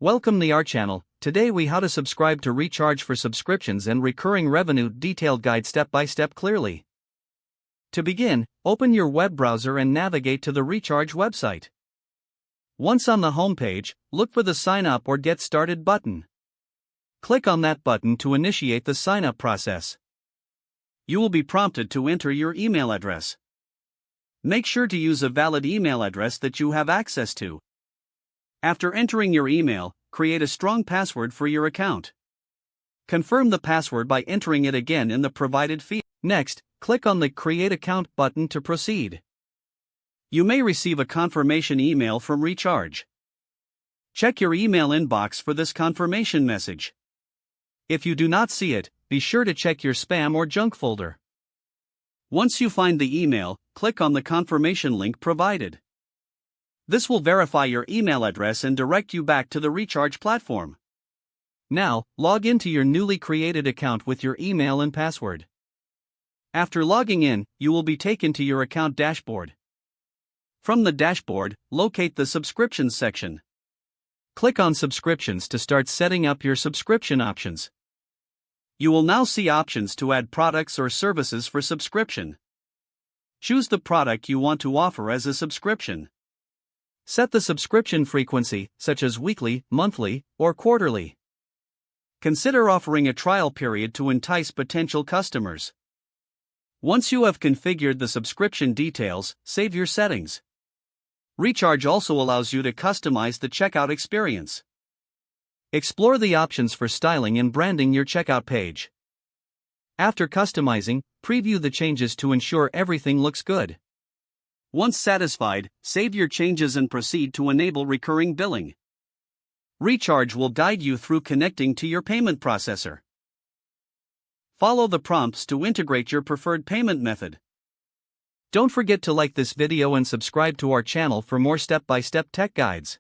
Welcome to our channel. Today we how to subscribe to ReCharge for subscriptions and recurring revenue detailed guide step by step clearly. To begin, open your web browser and navigate to the ReCharge website. Once on the homepage, look for the Sign Up or Get Started button. Click on that button to initiate the sign up process. You will be prompted to enter your email address. Make sure to use a valid email address that you have access to. After entering your email, create a strong password for your account. Confirm the password by entering it again in the provided field. Next, click on the Create Account button to proceed. You may receive a confirmation email from ReCharge. Check your email inbox for this confirmation message. If you do not see it, be sure to check your spam or junk folder. Once you find the email, click on the confirmation link provided. This will verify your email address and direct you back to the ReCharge platform. Now, log into your newly created account with your email and password. After logging in, you will be taken to your account dashboard. From the dashboard, locate the Subscriptions section. Click on Subscriptions to start setting up your subscription options. You will now see options to add products or services for subscription. Choose the product you want to offer as a subscription. Set the subscription frequency, such as weekly, monthly, or quarterly. Consider offering a trial period to entice potential customers. Once you have configured the subscription details, save your settings. ReCharge also allows you to customize the checkout experience. Explore the options for styling and branding your checkout page. After customizing, preview the changes to ensure everything looks good. Once satisfied, save your changes and proceed to enable recurring billing. ReCharge will guide you through connecting to your payment processor. Follow the prompts to integrate your preferred payment method. Don't forget to like this video and subscribe to our channel for more step-by-step tech guides.